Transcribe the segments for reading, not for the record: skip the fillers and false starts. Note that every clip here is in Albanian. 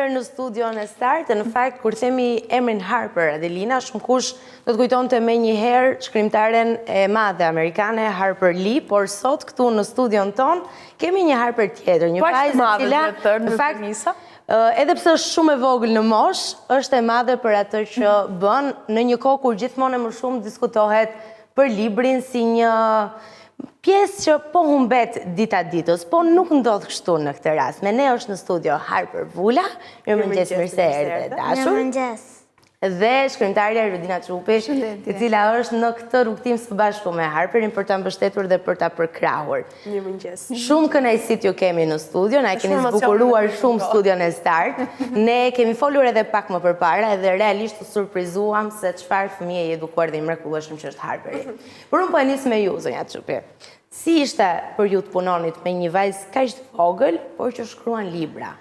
mirë në studion e Start. Në fakt, kur themi emrin Harper Adelina, shumë kush do të kujtonte me një herë shkrimtaren e madhe amerikane Harper Lee, por sot këtu në studion ton kemi një Harper tjetër, një vajzë e cila në fakt edhe pse është shumë e vogël në mosh, është e madhe për atë që bën në një kohë kur gjithmonë më shumë diskutohet për librin si një pjesë që po humbet dita ditës, po nuk ndodh kështu në këtë rast. Me ne është në studio Harper Vula, mirëmëngjes, mirë se erdhe dashur. Mirëmëngjes. Dhe shkrimtarja Rudina Trupi, e cila është në këtë rrugtim së bashku me Harperin për ta mbështetur dhe për ta përkrahur. Mirëmëngjes. Shumë kënaqësi ju kemi në studio, na keni zbukuruar shumë studion e Start. Ne kemi folur edhe pak më përpara dhe realisht u surprizuam se çfarë fëmijë i edukuar dhe i mrekullueshëm që është Harperi. Por unë po e nis me ju, zonja Trupi. Si ishte për ju të punonit me një vajzë kaq të vogël, por që shkruan libra?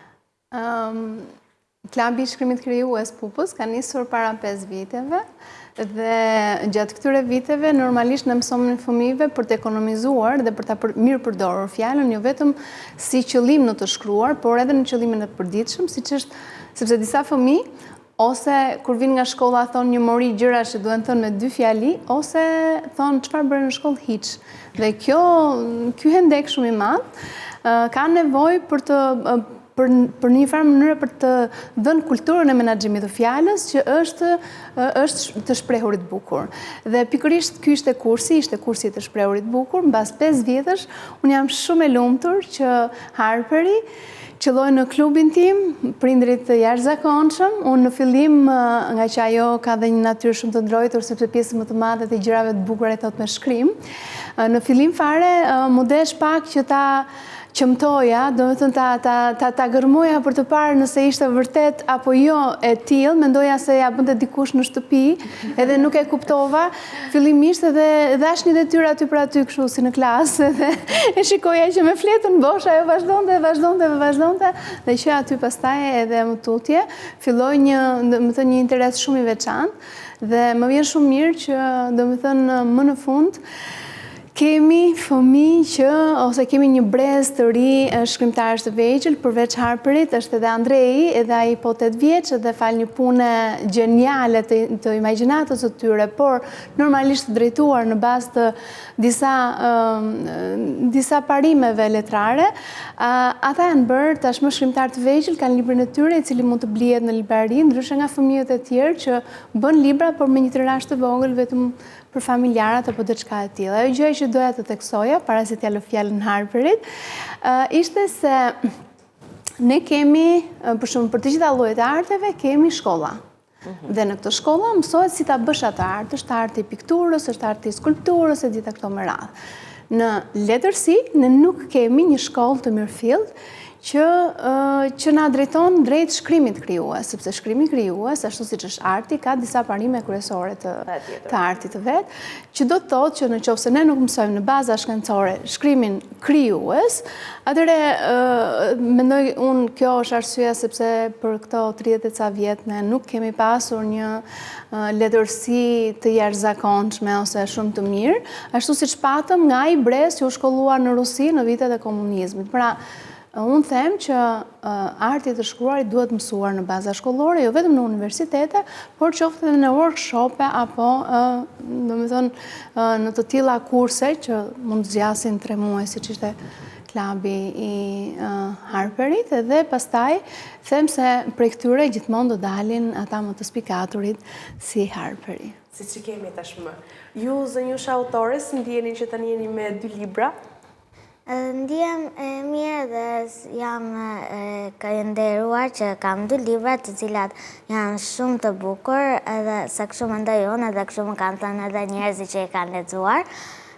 Klabi i shkrimit krijues Pupës ka nisur para 5 viteve dhe gjatë këtyre viteve normalisht ne mësonin fëmijëve për të ekonomizuar dhe për ta mirë përdorur fjalën, jo vetëm si qëllim në të shkruar, por edhe në qëllimin e përditshëm, siç është sepse disa fëmijë ose kur vinë nga shkolla thonë një mori gjëra që duhen thënë me 2 fjali, ose thonë çfarë bëre në shkollë hiç. Dhe ky hendek shumë i madh ka nevojë për një farë mënyrë për të dhënë kulturën e menaxhimit të fjalës që është të shprehurit bukur. Dhe pikërisht ky ishte kursi i të shprehurit bukur. Mbas 5 vjetësh, unë jam shumë e lumtur që Harperi qëlloi në klubin tim, prindrit të jashtëzakonshëm. Unë në fillim, nga që ajo ka dhe një natyrë shumë të ndrojtur, sepse pjesën më të madhe të gjërave të bukura e thot me shkrim. Në fillim fare, më desh pak që ta qëmtoja, do të thënë ta gërmoja për të parë nëse ishte vërtet apo jo e tillë, mendoja se ja bënte dikush në shtëpi, edhe nuk e kuptova. Fillimisht edhe dhash një detyrë aty për aty kështu si në klasë, dhe e shikoja që me fletën bosh ajo vazhdonte dhe që aty pastaj edhe më tutje filloi një interes shumë i veçantë dhe më vjen shumë mirë që do të thënë më në fund kemi fëmijë ose kemi një brez të ri shkrimtarësh të vegjël, përveç Harperit është edhe Andrei, edhe ai po 8 vjeç dhe fal një pune gjeniale të imagjinatës së tyre, por normalisht drejtuar në bazë të disa parimeve letrare. Ata janë bërë tashmë shkrimtarë të vegjël, kanë librin e tyre i cili mund të blihet në librari, ndryshe nga fëmijët e tjerë që bën libra por me një tirash të vogël vetëm për familjarët apo diçka e tillë. Ajo gjë që doja të theksoja para se t'ja lë fjalën Harperit, ishte se ne kemi, për shembull, për të gjitha llojet e arteve kemi shkolla. Dhe në këtë shkolla mësohet si ta bësh atë art, është arti i pikturës, është arti i skulpturës e gjitha këto me radhë. Në letërsi ne nuk kemi një shkollë të mirëfillt që na drejton drejt shkrimit krijues, sepse shkrimi krijues, ashtu siç është arti, ka disa parime kryesore të artit të vet, që do të thotë që nëse ne nuk mësojmë në baza shkencore shkrimin krijues, atëherë mendoj unë kjo është arsyeja sepse për këto 30 e ca vjet ne nuk kemi pasur një letërsi të jashtëzakonshme ose shumë të mirë, ashtu siç patëm nga ai brez që u shkollua në Rusi në vitet e komunizmit. Pra, unë them që arti të shkruarit duhet mësuar në baza shkollore, jo vetëm në universitete, por qoftë edhe në workshope apo domethënë në të tilla kurse që mund të zgjasin 3 muaj, siç ishte klabi i Harperit, edhe pastaj them se prej këtyre gjithmonë do dalin ata më të spikaturit si Harperi. Siç e kemi tashmë. Ju zonjusha autore, si ndjeni që tani jeni me 2 libra? Ndjem mirë dhe jam nderuar që kam 2 libra të cilat janë shumë të bukur, edhe sa kështu mendoj unë, edhe kështu më kanë thënë edhe njerëzit që e kanë lexuar,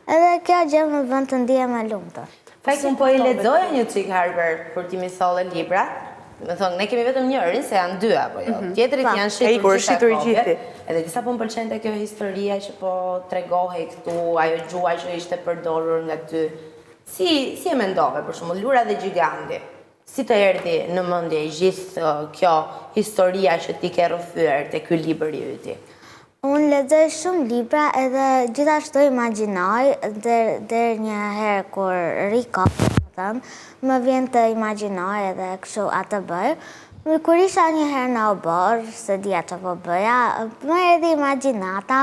edhe kjo gjë më bën të ndihem e lumtur. Unë po i lexoja një çik Harper kur ti më solle libra. Me thonë, ne kemi vetëm njërin, se janë 2 apo jo. Tjetërit janë shitur gjithë. Edhe disa po më pëlqente kjo historia që po tregohej këtu, ajo gjuha që ishte përdorur nga ty. Si e mendove, për shembull, Lura dhe Gjiganti? Si të erdhi në mendje gjithë kjo historia që ti ke rrëfyer te ky libër i yti? Unë lexoj shumë libra edhe gjithashtu imagjinoj deri një herë kur rikop, më vjen të imagjinoj edhe kështu atë bëj, Kur isha një herë në obor, se dija që po bëja, më erdhi imagjinata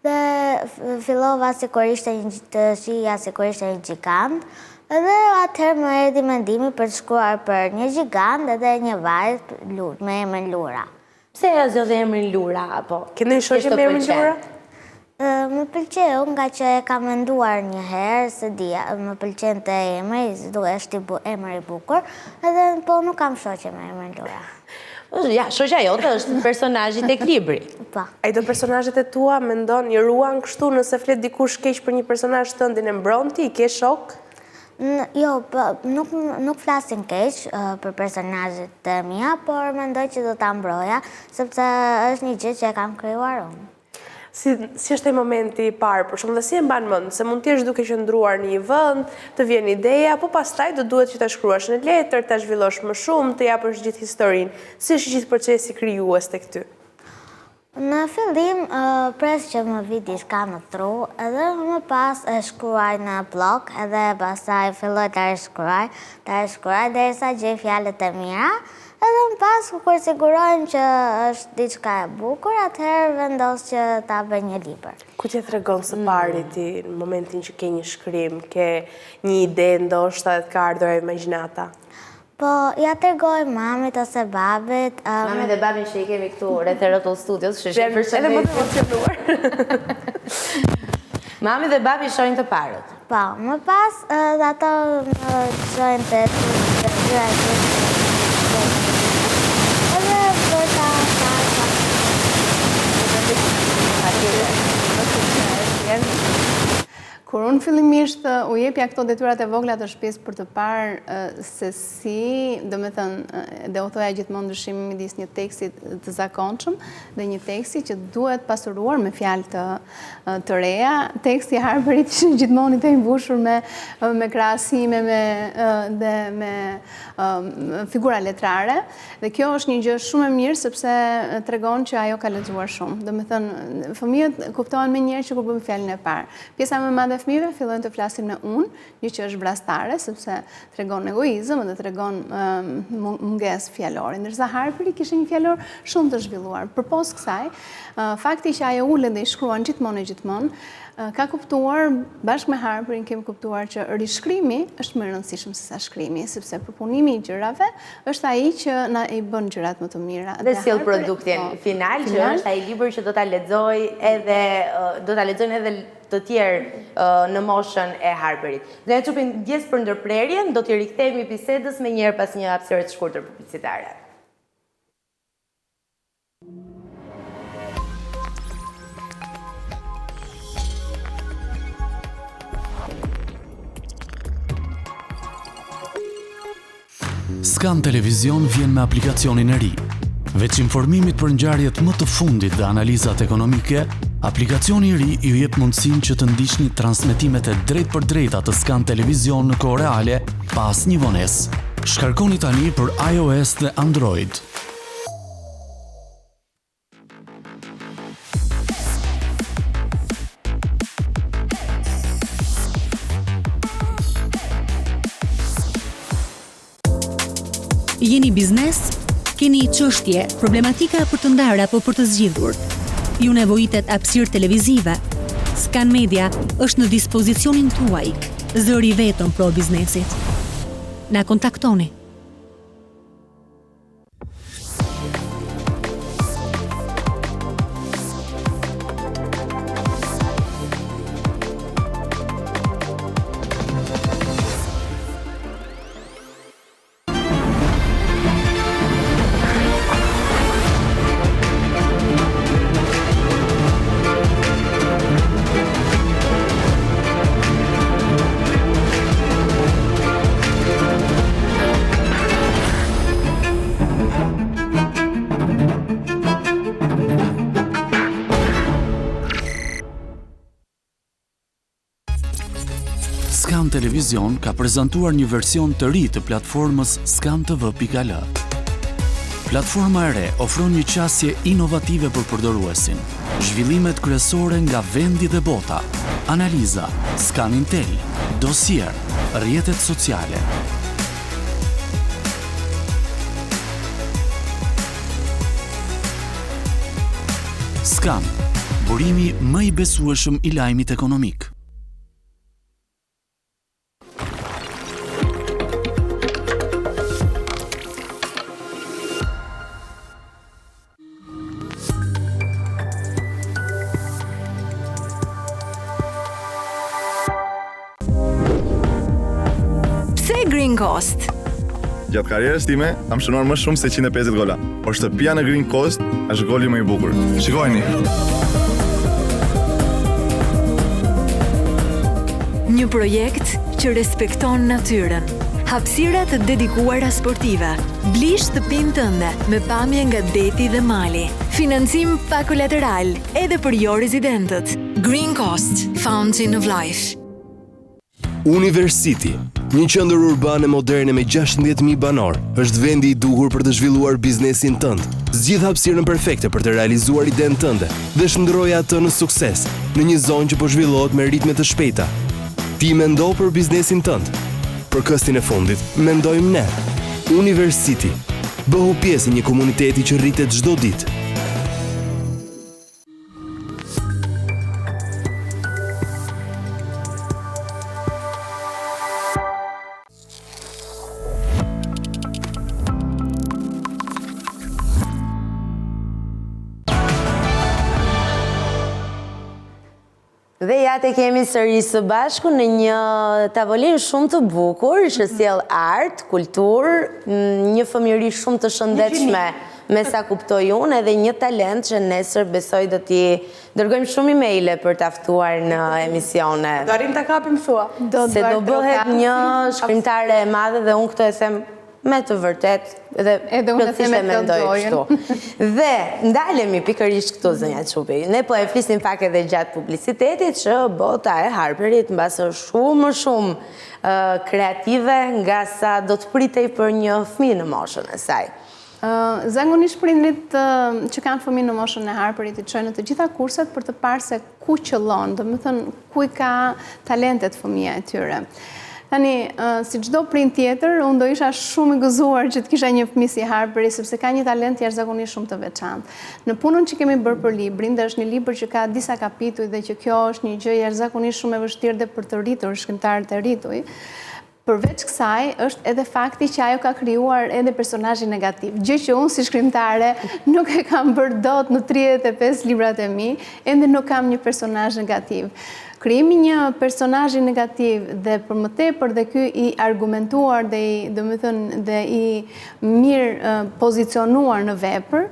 dhe fillova si kur ishte të shija si kur ishte një gjigant, edhe atëherë më erdhi mendimi për të shkruar për një gjigant edhe një vajzë me emrin Lura. Pse e zgjodhi emrin Lura apo? Keni shoqe me emrin Lura? Më pëlqeu nga që e kam menduar një herë, se dija, më pëlqen të emri, është emri i bukur, edhe po nuk kam shoqe me emrin Lura. Ja, shoqja jote është personazhi tek libri. Po. A i do personazhet e tua mendon, i ruan kështu nëse flet dikush keq për një personazh tëndin e mbronti, i ke shok? Jo, nuk flasin keq për personazhet të mia, por mendoj që do ta mbroja, sepse është një gjë që e kam krijuar unë. Si është e momenti i parë, për shumë dhe si e mban mend, se mund t'jesh duke qëndruar në një vend, të vjen ideja, po pastaj do duhet që ta shkruash në letër, ta zhvillosh më shumë, të japësh gjithë historinë. Si është gjithë procesi krijues tek ty? Në fillim, pres që më vi diçka në tru, edhe më pas e shkruaj në blog, edhe pastaj filloj ta shkruaj derisa gjej fjalët e mira. Edhe më pas, kur sigurojmë që është diçka e bukur, atëherë vendos që ta bëj një libër. Ku t'ja tregon së pari ti në momentin që ke një shkrim, ke një ide ndoshta dhe ka ardhur imagjinata? Po, ja tregoj mamit ose babit. Mami dhe babin që i kemi këtu rreth Rotol Studios, edhe më të emocionuar. Mami dhe babi shohin të parët. Po, më pas, dhe ato më shohin të Kur unë fillimisht u jepja këto detyrat e vogla të shtëpisë për të parë se si, do me thënë, dhe u thoja gjithmonë ndryshimi midis një teksti të zakonshëm dhe një teksti që duhet pasuruar me fjalë të reja. Teksti i Harperit ishte gjithmonë i mbushur me krahasime dhe me figura letrare, dhe kjo është një gjë shumë e mirë sepse tregon që ajo ka lexuar shumë. Do me thënë, fëmijët kuptohen menjëherë që kur bëjmë fjalën e parë. Pjesa më e madhe fëmijëve fillojnë të flasin me unë, një që është brastare, sepse tregon egoizëm dhe tregon mungesë fjalore. Ndërsa Harperi kishte një fjalor shumë të zhvilluar. Përpos kësaj, fakti që ajo ulet dhe i shkruan gjithmonë, ka kuptuar, bashkë me Harperin kemi kuptuar që rishkrimi është më rëndësishëm se sa shkrimi, sepse përpunimi i gjërave është ai që na i bën gjërat më të mira. Dhe sjell produktin final, që është ai libër që do ta lexojnë edhe të tjerë në moshën e Harperit. Do të çupim pjesë për ndërprerjen, do t'i rikthehemi bisedës më njëherë pas një hapësire të shkurtër publicitare. Skan Televizion vjen me aplikacionin e ri. Veç informimit për ngjarjet më të fundit dhe analizat ekonomike, aplikacioni i ri ju jep mundësinë që të ndiqni transmetimet e drejtpërdrejta të Skan Televizion në kohë reale pa asnjë vonesë. Shkarkoni tani për iOS dhe Android. Jeni biznes, keni çështje, problematika për të ndarë apo për të zgjidhur. Ju nevojitet hapësirë televizive. Skan Media është në dispozicionin tuaj, zëri vetëm pro biznesit. Na kontaktoni. Skan Televizion ka prezantuar një version të ri të platformës skantv.al. Platforma e re ofron një qasje inovative për përdoruesin, zhvillimet kryesore nga vendi dhe bota, analiza, Skan Intel, dosier, rrjetet sociale. Skan, burimi më i besueshëm i lajmit ekonomik. Green Coast. Gjatë karrierës time, kam shënuar më shumë se 150 gola. Por shtëpia në Green Coast është goli më i bukur. Shikojeni. Një projekt që respekton natyrën. Hapësira të dedikuara sportive. Bli shtëpinë tënde me pamje nga deti dhe mali. Financim pa kolateral edhe për jo rezidentët. Green Coast, Fountain of Life. University, një qendër urbane moderne me 16.000 banor, është vendi i duhur për të zhvilluar biznesin tënd. Zgjidh hapësirën perfekte për të realizuar idenë tënde dhe shndroje atë në sukses në një zonë që po zhvillohet me ritme të shpejta. Ti mendo për biznesin tënd? Për këstin e fundit, mendojmë ne. University, bëhu pjesë e një komuniteti që rritet çdo ditë. Dhe ja te kemi sërish së bashku në një tavolinë shumë të bukur që sjell art, kulturë, një fëmijëri shumë të shëndetshme me sa kuptoj unë, edhe një talent që nesër besoj do t'i dërgojmë shumë emaile për ta ftuar në emisione. Do arrim ta kapim thua. Se do bëhet një shkrimtare e madhe dhe unë këtë e them me të vërtet dhe plotësisht e mendoj kështu. Dhe ndalemi pikërisht këtu zënja Çupi. Ne po e flisim pak edhe gjatë publicitetit që bota e Harperit mbas është shumë kreative nga sa do të pritej për një fëmijë në moshën e saj. Zakonisht prindrit që kanë fëmijë në moshën e Harperit i çojnë në të gjitha kurset për të parë se ku qëllon, domethënë ku i ka talentet fëmia e tyre. Tani, si çdo prind tjetër, unë do isha shumë i gëzuar që të kisha një fëmijë si Harperi, sepse ka një talent jashtëzakonisht shumë të veçantë. Në punën që kemi bërë për librin, dhe është një libër që ka disa kapituj dhe që kjo është një gjë jashtëzakonisht shumë e vështirë dhe për të rritur shkrimtarët e rrituj. Përveç kësaj, është edhe fakti që ajo ka krijuar edhe personazhin negativ. Gjë që unë si shkrimtare nuk e kam bërë dot në 35 librat e mi, ende nuk kam një personazh negativ. Krijimi një personazhi negativ dhe për më tepër dhe ky i argumentuar dhe i mirë pozicionuar në vepër,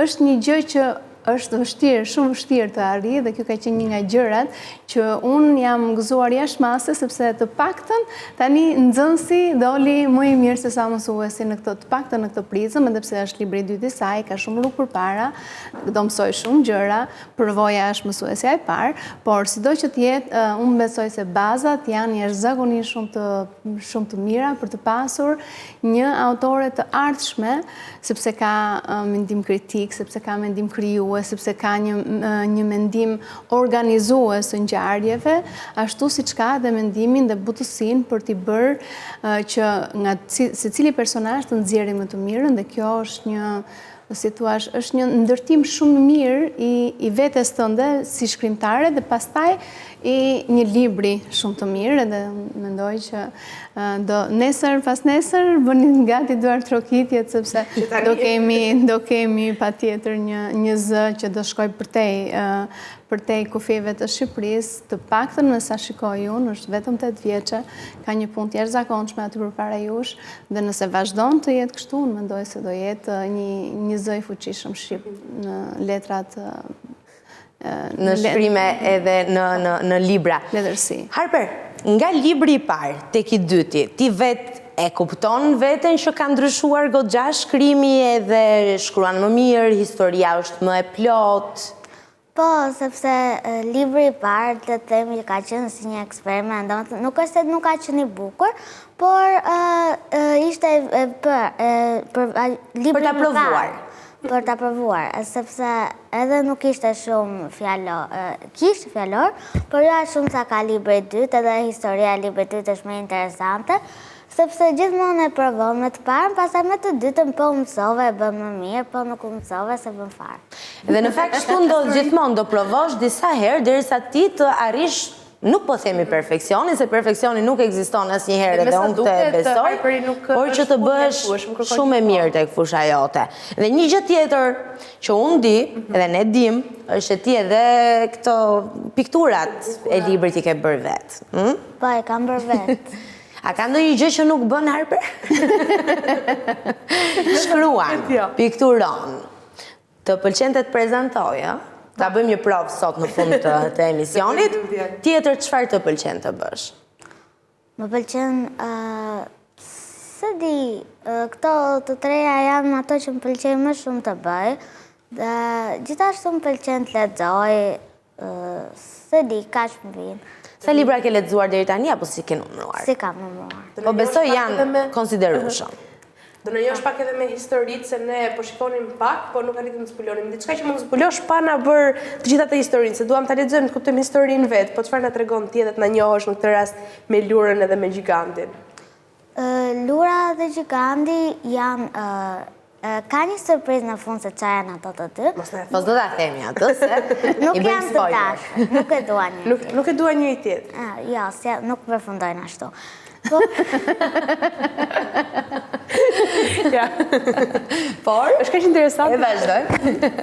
është një gjë që është vështirë, shumë vështirë të arrijë dhe kjo ka qenë një nga gjërat që unë jam gëzuar jashtëmase sepse të paktën tani nxënësi doli më i mirë se sa mësuesi në këtë, të paktën në këtë prizëm, edhe pse është libri i dytë i saj, ka shumë rrugë përpara, do mësoj shumë gjëra, përvoja është mësuesja e parë, por sido që të jetë, unë besoj se bazat janë jashtëzakonisht shumë të mira për të pasur një autore të ardhshme, sepse ka mendim kritik, sepse ka mendim krijues, sepse ka një mendim organizues të ngjarjeve, ashtu siç ka dhe mendimin dhe butësinë për t'i bërë që nga secili personazh të nxjerrë më të mirën, dhe kjo është është një ndërtim shumë mirë i vetes tënde si shkrimtare dhe pastaj i një libri shumë të mirë, dhe mendoj që nesër pas nesër bëni gati duar trokitjet, sepse do kemi patjetër një zë që do shkoj përtej kufijeve të Shqipërisë, të paktën në sa shikoj unë, është vetëm 8 vjeçe, ka një punë të jashtëzakonshme aty përpara jush, dhe nëse vazhdon të jetë kështu, unë mendoj se do jetë një zë i fuqishëm shqip në letrat, në shkrime edhe në libra. Letërsi. Harper, nga libri i parë tek i dyti, ti vetë e kupton veten që ka ndryshuar goxha shkrimi edhe shkruan më mirë, historia është më e plotë? Po, sepse libri i parë të themi që ka qenë si një eksperiment, nuk është se nuk ka qenë i bukur, por ishte për libri ta provuar. Për ta provuar, sepse edhe nuk ishte shumë fjalor, kishte fjalor, por jo shumë sa ka libri i dytë, edhe historia e librit të dytë është më interesante, sepse gjithmonë e provon me të parën, pastaj me të dytën po mësove e bën më mirë, po nuk mësove se bën fare. Dhe në fakt shtu ndodh gjithmonë, do provosh disa herë derisa ti të arrish, nuk po themi perfeksionin, se perfeksioni nuk ekziston asnjëherë dhe unë këtë e besoj, por që të bëhesh shumë e mirë tek fusha jote. Dhe një gjë tjetër që unë di, dhe ne dim, është që ti edhe këto pikturat e librit i ke bërë vetë. Po, e kam bërë vetë. A ka ndonjë gjë që nuk bën Harper? Shkruan, pikturon. Të pëlqen të prezentoj, ta bëjmë një provë sot në fund të emisionit. Tjetër, çfarë të pëlqen të bësh? Më pëlqen, se di, këto të treja janë ato që më pëlqen më shumë të bëj. Gjithashtu më pëlqen të lexoj, se di, kaq më vinë. Sa libra ke lexuar deri tani apo si ke numëruar? Si kam numëruar. Po besoj janë konsiderueshëm. Do në josh pak edhe me historitë, se ne po shikonim pak, po nuk arritëm të zbulonim. Diçka që mund të zbulosh pa na bërë të gjitha të historinë, se duam ta lexojmë të kuptojmë historinë vetë, po çfarë na tregon ti edhe të na njohësh në këtë rast me Lurën edhe me Gjigantin? Lura dhe Gjiganti janë ka një surprizë në fund se çfarë janë ato të dy. Po s'do ta themi atë, se nuk janë të dashur, nuk e dua një. Nuk e dua njëri tjetër. Jo, nuk përfundojnë ashtu. Po. Por, është kaq interesant. E vazhdoj.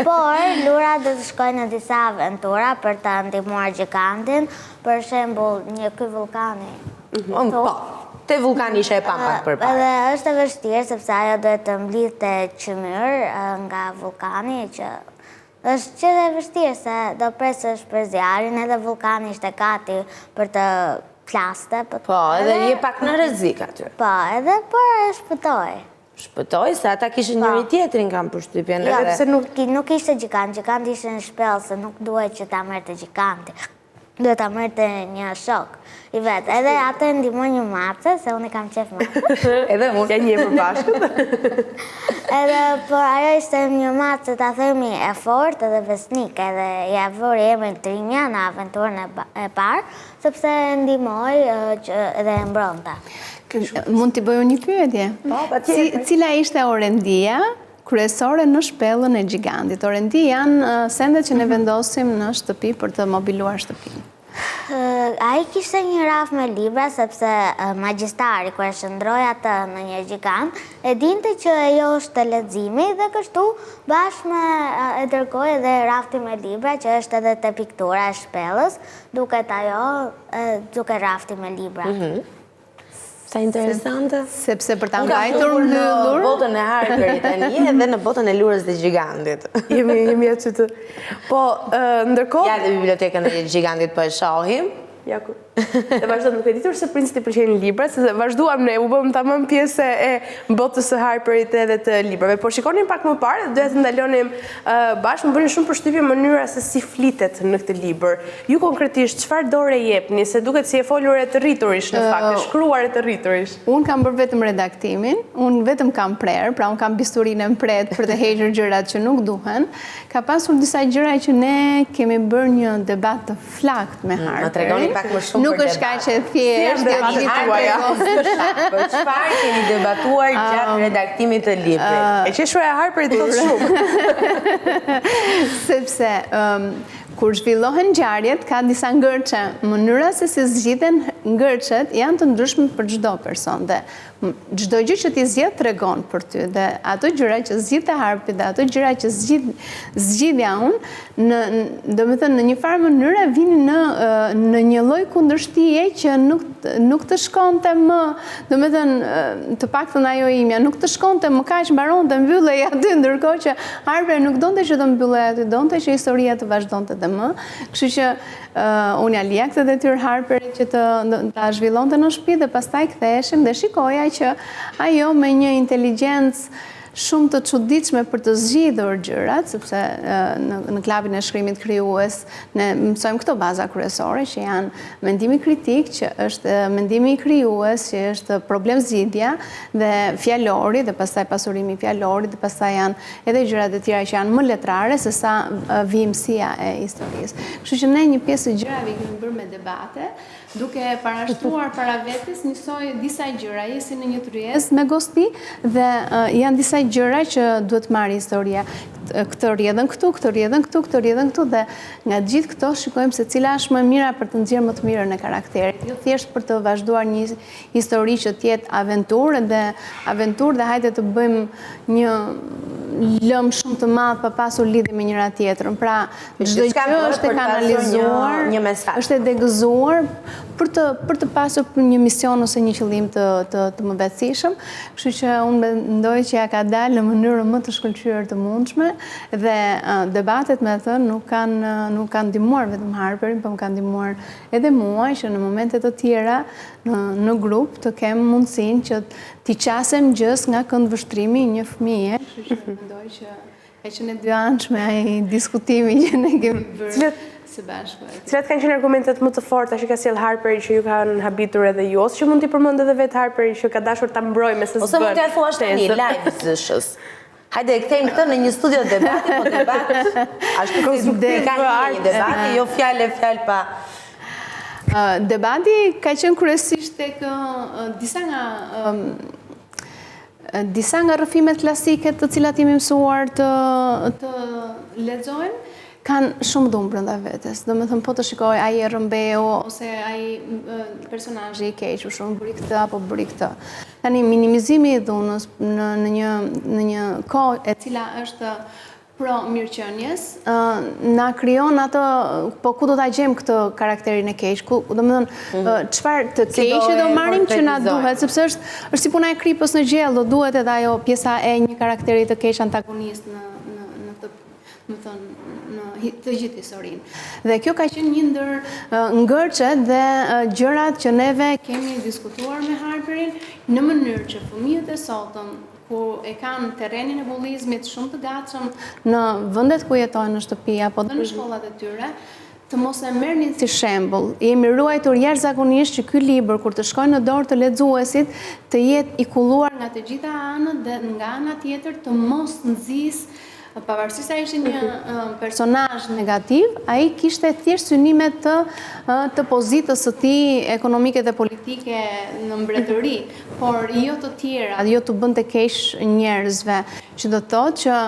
Por, Lura do të shkojë në disa aventura për ta ndihmuar Gjigantin, për shembull, një ky vulkani. Po. Te vulkani ishe e pampak përpara. Edhe është e vështirë, sepse ajo duhet të mblidhte qymyr nga vulkani, që është që e vështirë, se do presësh për zjarin, edhe vulkani ishte gati për të plaste. Po, edhe je pak në rrezik aty. Po, edhe por e shpëtoi. Shpëtoi, se ata kishin njëri tjetrin kam përshtypjen. Jo, se nuk ishte Gjiganti, Gjiganti ishte në shpellë, se nuk duhet që ta merrte Gjiganti. Duhet ta merrte një shok i vetë. Edhe atë ndihmoi një mace, se unë kam qef mace. Edhe unë. Ja një përbashkët. Edhe, por ajo ishte një mace, ta themi, e fortë edhe besnike, edhe ja vëri emrin Trinja në aventurën e parë, sepse ndihmoi edhe e mbronta. Mund t'i bëju një pyetje? Cila ishte orendia kryesore në shpellën e Gjigantit? Orendi janë sendet që ne vendosim në shtëpi për të mobiluar shtëpinë. Ai kishte një raf me libra, sepse magjistari, kur e shndroi atë në një gjigant, e dinte që ajo është leximi dhe kështu bashkë me e dërgoi edhe raftin me libra, që është edhe te piktura e shpellës, duket rafti me libra. Sa interesante. Sepse për ta mbajtur mbyllur në botën e Harperit tani edhe në botën e Lurës dhe Gjigantit. Jemi aty të. Po, ndërkohë. Ja, dhe bibliotekën e Gjigantit po e shohim. Ja ku. Dhe vazhdo nuk e ditur se princit i pëlqejnë librat, se vazhduam ne, u bëm tamam pjesë e botës së Harperit edhe të librave. Por shikonim pak më parë, doja të ndalonim bashkë, më bëni shumë përshtypje mënyra se si flitet në këtë libër. Ju konkretisht çfarë dorë jepni, se duket si e folur e të rriturish në fakt, e shkruar e të rriturish. Unë kam bërë vetëm redaktimin, unë vetëm kam prerë, pra unë kam bisturinë e mpret për të hequr gjërat që nuk duhen. Ka pasur disa gjëra që ne kemi bërë një debat të flakt me Harperin. Nuk është kaq e thjeshtë, për çfarë keni debatuar gjatë redaktimit të librit? E qeshura e Harperit thot shumë. Sepse kur zhvillohen ngjarjet, ka disa ngërçe. Mënyra se si zgjidhen ngërçet janë të ndryshme për çdo person dhe çdo gjë që ti zgjedh tregon për ty dhe ato gjëra që zgjidhte Harpi dhe ato gjëra që zgjidhja unë, domethënë në një farë mënyrë vinin në një lloj kundërshtie që nuk të shkonte më, domethënë të paktën ajo imja nuk të shkonte më kaq, mbaronte, mbyllej aty, ndërkohë që Harpi nuk donte që të mbyllej aty, donte që historia të vazhdonte dhe më. Kështu që unë ja lija këtë detyrë Harperit që ta zhvillonte në shtëpi dhe pastaj ktheheshim dhe shikoja që ajo me një inteligjencë shumë të çuditshme për të zgjidhur gjërat, sepse në klubin e shkrimit krijues ne mësojmë këto baza kryesore që janë mendimi kritik, që është mendimi i krijues, që është problem zgjidhja dhe fjalori dhe pastaj pasurimi i fjalorit dhe pastaj janë edhe gjërat e tjera që janë më letrare se sa vimësia e historisë. Kështu që ne një pjesë të gjërave kemi bërë me debate, duke parashtuar para vetes njësoj disa gjëra, jesin në një tryezë me gosti dhe janë disa gjëra që duhet marrë historia. këtë rjedhen këtu, këtë rjedhen këtu, këtë rjedhen këtu, dhe nga gjithë këto shikojmë se cila është më mira për të nxjerrë më të mirën e karakterit. Jo thjesht për të vazhduar një histori që tjetë aventurë dhe hajde të bëjmë një lëmë shumë të madh pa pasur lidhje me njëra tjetrën. Pra, çdo gjë është e kanalizuar, është e degëzuar për të pasur një mision ose një qëllim të mëbetësishëm. Kështu që unë mendoj që ja ka dalë në mënyrë më të shkëlqyer të mundshme dhe debatet me të nuk kanë ndihmuar vetëm Harperin, por më kanë ndihmuar edhe mua që në momente të tjera në grup të kem mundësinë që t'i qasem gjës nga këndvështrimi i një fëmije. Kështu që mendoj që e që në dy anshme ai diskutimi që ne kemi bërë së bashku. Cilat kanë qenë argumentet më të forta që ka sjell Harperi që ju kanë habitur edhe ju, ose që mund t'i përmend edhe vetë Harperi që ka dashur ta mbrojë me se s'bën. Ose mund t'ia thuash tani live zëshës. Hajde e kthejmë këtë në një studio debati, po debat ashtu si ka një debati, jo fjalë pa. Debati ka qenë kryesisht tek disa nga rrëfimet klasike të cilat jemi mësuar të lexojmë, kanë shumë dhunë brenda vetes. Domethënë po të shikoj ai e rrëmbeu ose ai personazhi i keq, shumë bëri këtë apo bëri këtë. Tani minimizimi i dhunës në një kohë e cila është pro mirëqenies, na krijon atë, po ku do ta gjejmë këtë karakterin e keq? Domethënë çfarë të keqe do marrim që na duhet, sepse është si puna e kripës në gjell, do duhet edhe ajo pjesa e një karakteri të keq antagonist në këtë, domethënë të gjithë historinë. Dhe kjo ka qenë një ndër ngërçet dhe gjërat që neve kemi diskutuar me Harperin në mënyrë që fëmijët e sotëm ku e kanë terrenin e bullizmit shumë të gatshëm në vendet ku jetojnë në shtëpi apo dhe në shkollat e tyre, të mos e merrnin si shembull. Jemi ruajtur jashtëzakonisht që ky libër kur të shkojë në dorë të lexuesit të jetë i kulluar nga të gjitha anët dhe nga ana tjetër të mos nxjisë. Pavarësisht se ishte një personazh negativ, ai kishte thjesht synime të pozitës së tij ekonomike dhe politike në mbretëri, por jo të tjera, jo të bënte keq njerëzve, që do të thotë që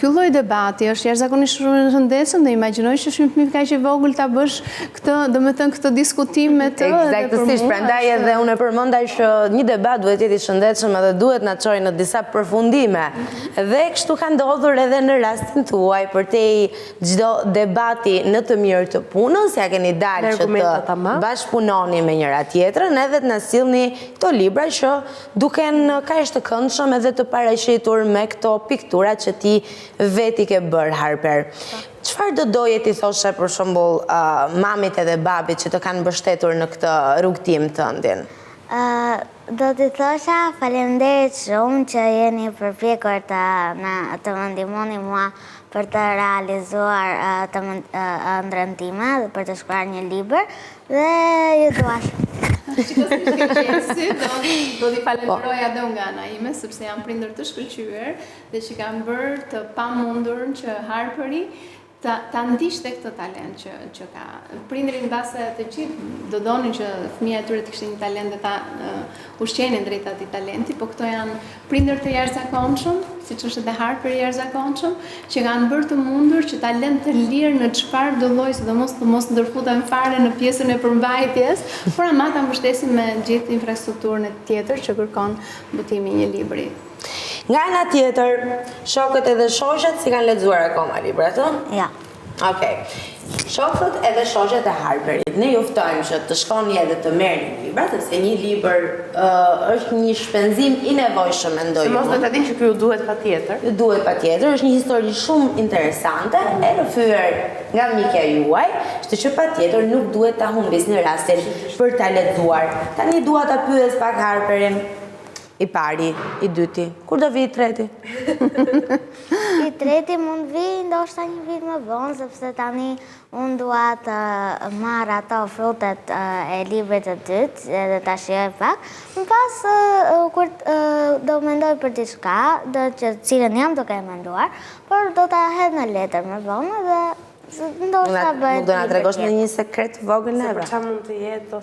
ky lloj debati është jashtëzakonisht shumë i rëndësishëm dhe imagjinoj që shumë fëmijë kaq e vogël ta bësh këtë, domethënë këtë diskutim me të. Eksaktësisht, prandaj edhe unë përmendaj që një debat duhet të jetë i shëndetshëm edhe duhet na çojë në disa përfundime. Dhe kështu ka ndodhur edhe në rastin tuaj, përtej çdo debati në të mirë të punës, ja keni dalë që të bashkëpunoni me njëra tjetrën edhe të na sillni këto libra që duken kaq të këndshëm edhe të paraqitur me këto piktura që ti veti ke bërë, Harper. Çfarë do doje ti thoshe për shembull mamit edhe babit që të kanë mbështetur në këtë rrugtim tëndin? Do t'i thosha faleminderit shumë që jeni përpjekur të më ndihmoni mua për të realizuar të ëndrrën time dhe për të shkruar një libër dhe ju dua shumë. Do t'i falenderoj edhe nga ana ime, sepse jam prindër të shkëlqyer dhe që kanë bërë të pamundur që Harperi ta ndiqte këtë talent që ka. Prindërit mbase të gjithë do donin që fëmia e tyre të kishte një talent dhe ta ushqenin drejt atij talenti, po këto janë prindër të jashtëzakonshëm, siç është edhe Harperi i jashtëzakonshëm, që kanë bërë të mundur që talent të lirë në çfarë do lloj, sidomos të mos ndërfuten fare në pjesën e përmbajtjes, por ama ta mbështesin me gjithë infrastrukturën tjetër që kërkon botimi i një libri. Nga ana tjetër, shokët edhe shoqet si kanë lexuar akoma librat, ëh? Ja. Okej. Shokët edhe shoqet e Harperit, ne ju ftojmë që të shkoni edhe të merrni libra, sepse një libër është një shpenzim i nevojshëm, mendoj unë. Mos do ta dinë që ky ju duhet patjetër. Ju duhet patjetër, është një histori shumë interesante, e rrëfyer nga mikja juaj, kështu që patjetër nuk duhet ta humbisni rastin për ta lexuar. Tani dua ta pyes pak Harperin. I pari, i dyti, kur do vi i treti? I treti mund vi ndoshta një vit më vonë, sepse tani unë dua të marr ato frutet e librit të dytë edhe ta shijoj pak. Më pas kur do mendoj për diçka, cilën jam duke menduar, por do ta hedh në letër më vonë dhe ndoshta bëhet. Nuk do na tregosh një sekret vogël neve? Për çfarë mund të jetë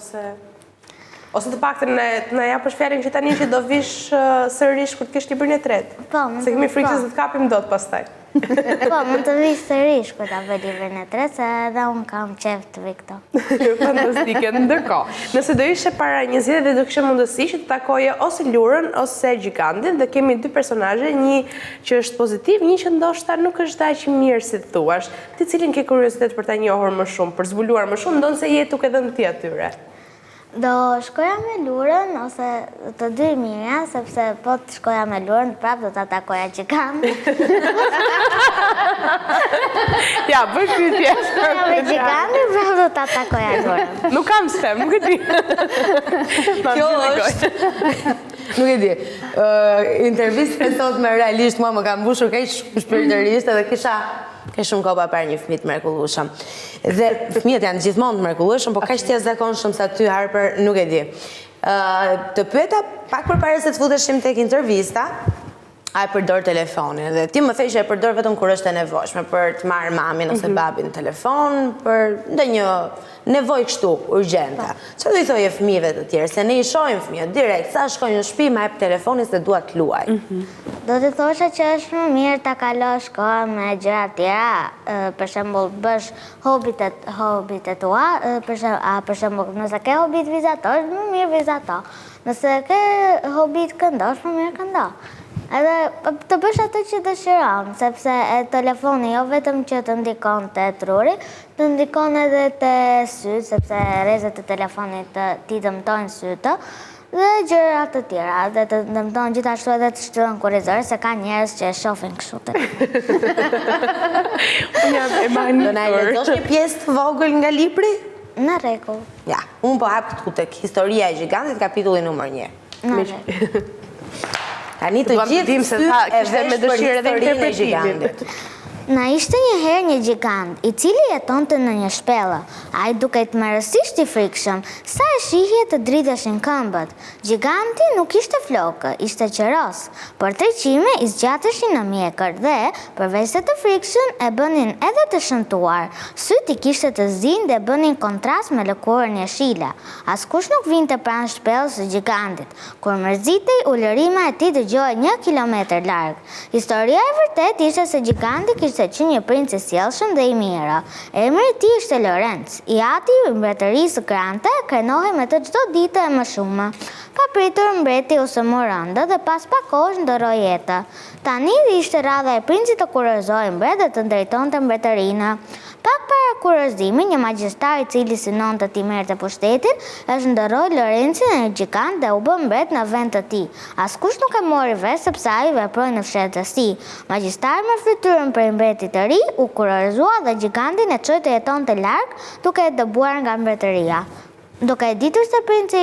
ose të paktën na japësh fjalën që tani që do vish sërish kur të kesh librin e tretë. Po, se kemi frikë se do të kapim dot pastaj. Po, mund të vi sërish kur ta vë librin e tretë, se edhe unë kam qef të vi këto. Fantastike. Ndërkohë, nëse do ishe para një zgjedhje dhe do kishe mundësi që të takoje ose Lurën ose Gjigantin, dhe kemi dy personazhe, një që është pozitiv, një që ndoshta nuk është aq mirë si thuash, ti cilin ke kuriozitet për ta njohur më shumë, për zbuluar më shumë, ndonse je duke dhënë ti atyre? Do shkoja me Lurën, ose të dy mirë, sepse po të shkoja me Lurën, prapë do të takoja Gjigantin. Ja, bëj pyetje. Shkoja me Gjigantin, prapë do të takoja Lurën. Nuk kam stem, nuk e di. Kjo është... Nuk e di. Intervistën e sot me realisht mua më ka mbushur kaq shumë shpirtërisht edhe kisha shumë kohë pa parë një fëmijë të mrekullueshëm. Dhe fëmijët janë gjithmonë të mrekullueshëm, po kaq të jashtëzakonshëm sa ty Harper, nuk e di. Të pyeta pak përpara se të futeshim tek intervista, a e përdor telefonin, dhe ti më thej që e përdor vetëm kur është e nevojshme, për të marrë mamin ose babin në telefon, për ndonjë nevojë kështu urgjente. Çfarë do i thojë fëmijëve të tjerë, se ne i shohim fëmijët direkt sa shkojnë në shtëpi me telefonin se dua të luaj. Do të thosha që është më mirë ta kalosh kohën me gjëra të tjera, për shembull bësh hobit e tua, për shembull nëse ke hobit vizatosh, më mirë vizato. Nëse ke hobit këndosh, më mirë këndo. Edhe të bësh atë që dëshiron, sepse telefoni jo vetëm që të ndikon të truri, të ndikon edhe të sytë, sepse rrezet e telefonit ti dëmtojnë sytë, dhe gjëra të tjera, dhe të dëmtojnë gjithashtu edhe të shtyllën kurrizore, se ka njerëz që e shohin kështu të. Do na lexosh një pjesë të vogël nga libri? Në rregull. Ja, unë po hap këtu tek Historia e Gjigantit, kapitulli numër 1. Në rregull. Tani të gjithë syt e vesh për historinë e Gjigantit. Na ishte një herë një gjigant, i cili jetonte në një shpellë. Ai duket merësisht i frikshëm, sa e shihje të dridheshin këmbët. Giganti nuk ishte flokë, ishte qeros, por tërqime i zgjateshin në mjekër dhe, përveç se të frikshëm, e bënin edhe të shëntuar. Syt i kishte të zinë dhe bënin kontrast me lëkurën jeshile. Askush nuk vinte pranë shpellës së gigantit. Kur mërzitej, ulërima e tij dëgjohej 1 kilometër larg. Historia e vërtet ishte se giganti kishte që një princ i sjellshëm dhe i mirë. Emri i tij ishte Lorenz. I ati i mbretërisë Grante krenohej me të çdo ditë e më shumë. Ka pritur mbreti ose morëndë dhe pas pak kohësh ndoroi jetë. Tani ishte radha e princit të kurorëzojë mbret dhe të drejtonte mbretërinë. Pak para kurorëzimit, një magjistar i cili synonte të merrte pushtetin, e shndërroi Lorenzin në një gjigant dhe u bë mbret në vend të tij. Askush nuk e mori vesh sepse ai veproi në fshehtësi. Magjistari me fytyrën prej mbretit të ri u kurorëzua dhe gigantin e çoi të jetonte larg, duke e dëbuar nga mbretëria. Duke e ditur se princi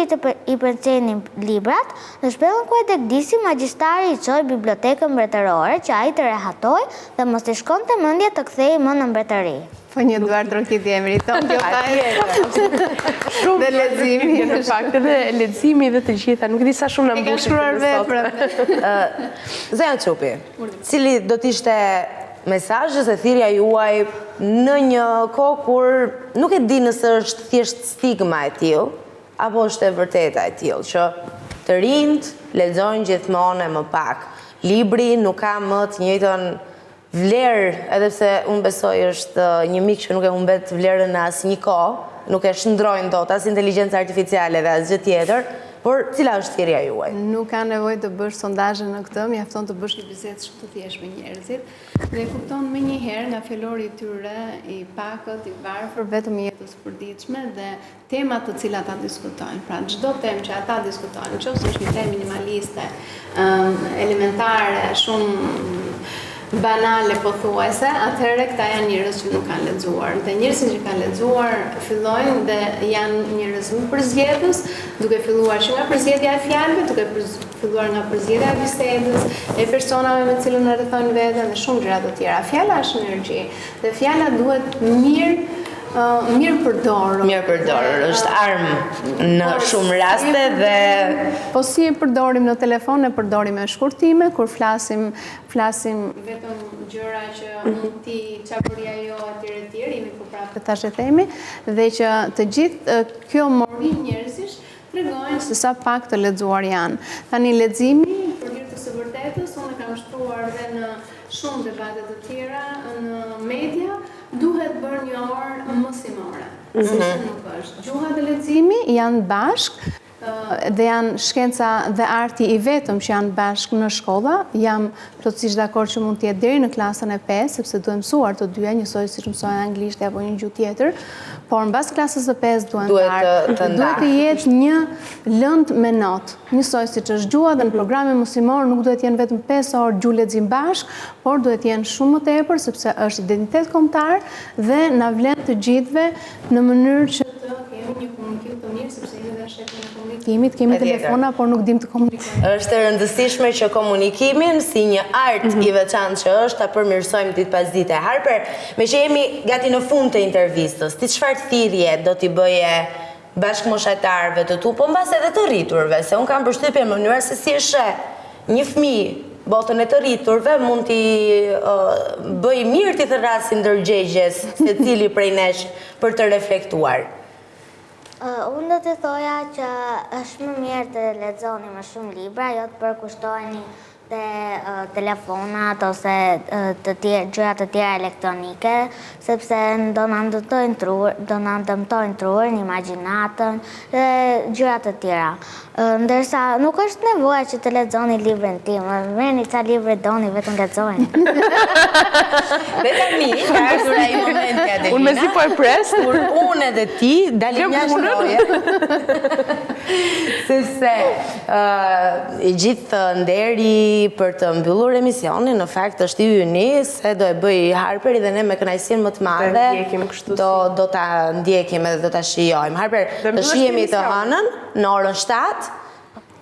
i pëlqenin librat, në shpellën ku e degdisi, magjistari i çoi bibliotekën mbretërore që ai të rehatoi dhe mos i shkonte mendja të kthehej më në mbretëri. Po një Eduard Rokiti e meriton kjo shumë dhe leximi në fakt edhe leximi dhe të gjitha, nuk di sa shumë na mbush shkruar veprë. Zëja Çupi, cili do të ishte mesazhi se thirrja juaj në një kohë kur nuk e di nëse është thjesht stigma e tillë apo është e vërteta e tillë që të rinjt lexojnë gjithmonë më pak. Libri nuk ka më të njëjtën vlerë, edhe pse unë besoj është një mik që nuk e humbet vlerën në asnjë kohë, nuk e shndrojnë dot as inteligjenca artificiale dhe asgjë tjetër. Por cila është thirrja juaj? Nuk ka nevojë të bësh sondazhe në këtë, mjafton të bësh një bisedë shumë të thjeshtë me njerëzit dhe kupton më njëherë nga fjalori i tyre, i pakët, i varfër, vetëm jetës përditshme dhe temat të cilat ata diskutojnë. Pra çdo temë që ata diskutojnë, nëse është një temë minimaliste, elementare, shumë banale pothuajse, atëherë këta janë njerëz që nuk kanë lexuar. Dhe njerëzit që kanë lexuar fillojnë dhe janë njerëz më përzgjedhës, duke filluar që nga përzgjedhja e fjalëve, duke filluar nga përzgjedhja e bisedës, e personave me të cilën e rrethojnë veten dhe shumë gjëra të tjera. Fjala është energji dhe fjala duhet mirë përdorur. Mirë përdorur, është armë në shumë raste dhe... Po si e përdorim në telefon, e përdorim me shkurtime, kur flasim vetëm gjëra që mund t'i çaporia jo etj, jemi po prapë tash e themi, dhe që të gjithë kjo morim njerëzish tregojnë se sa pak të lexuar janë. Tani leximi, për hir të së vërtetës, unë kam mashtruar dhe në shumë debate të tjera në media, duhet bërë një orë mësimore. Sepse nuk është. Gjuha dhe leximi janë bashkë, dhe janë shkenca dhe arti i vetëm që janë bashkë në shkolla. Jam plotësisht dakord që mund të jetë deri në klasën e 5, sepse duhet mësuar të dyja, njësoj siç mësojnë anglisht apo një gjuhë tjetër, por mbas klasës së 5 duhet të jetë një lëndë me notë. Njësoj siç është gjuha dhe në programin mësimor nuk duhet jenë vetëm 5 orë gjuhë lexim bashkë, por duhet jenë shumë më tepër sepse është identitet kombëtar dhe na vlen të gjithëve në mënyrë që të kemi një komunikim të mirë, sepse jemi dhe shefin e komunikimit, kemi telefona, por nuk dim të komunikojmë. Është e rëndësishme që komunikimin si një art i veçantë që është ta përmirësojmë ditë pas dite. Harper, me që jemi gati në fund të intervistës, ti çfarë thirrje do t'i bëje bashkëmoshatarëve të tu, po mbas edhe të rriturve, se unë kam përshtypjen në mënyrë se si është një fëmijë botën e të rriturve mund t'i bëj mirë t'i thërrasin ndërgjegjes se cili prej nesh për të reflektuar. Unë do të thoja që është më mirë të lexoni më shumë libra, jo të përkushtoheni te telefonat ose gjëra të tjera elektronike, sepse do na dëmtojnë trurin, imagjinatën dhe gjëra të tjera. Ndërsa nuk është nevoja që të lexoni librin tim, merrni ca libra doni, vetëm lexojeni. Dhe tani, ka ardhur ai momenti Adelina. Unë mezi po e pres. Kur unë edhe ti dalim jashtë roje. Sepse i gjithë nderi për të mbyllur emisionin, në fakt është i yni, se do e bëj Harperi dhe ne me kënaqësinë më të madhe do ta ndjekim edhe do ta shijojmë. Harper, të shihemi të hënën në orën 7.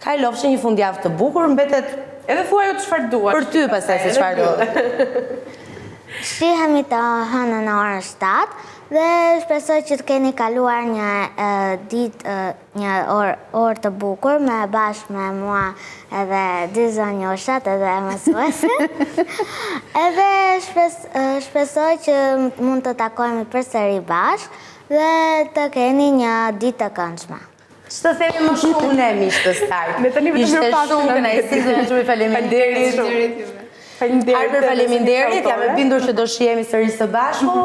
Ka i lofshë një fundjavë të bukur, mbetet edhe thuaj o çfarë duash. Për ty pastaj se çfarë duash. Shihemi të hënën në orën 7 dhe shpresoj që të keni kaluar një orë të bukur bashkë me mua edhe dy zonjoshat edhe mësuesin. Edhe shpresoj që mund të takohemi përsëri bashkë dhe të keni një ditë të këndshme. Që të themi më shumë ne miqtë të Start. Ishte shumë kënaqësi dhe shumë faleminderit. Harper, faleminderit, jam e bindur që do shihemi sërish së bashku.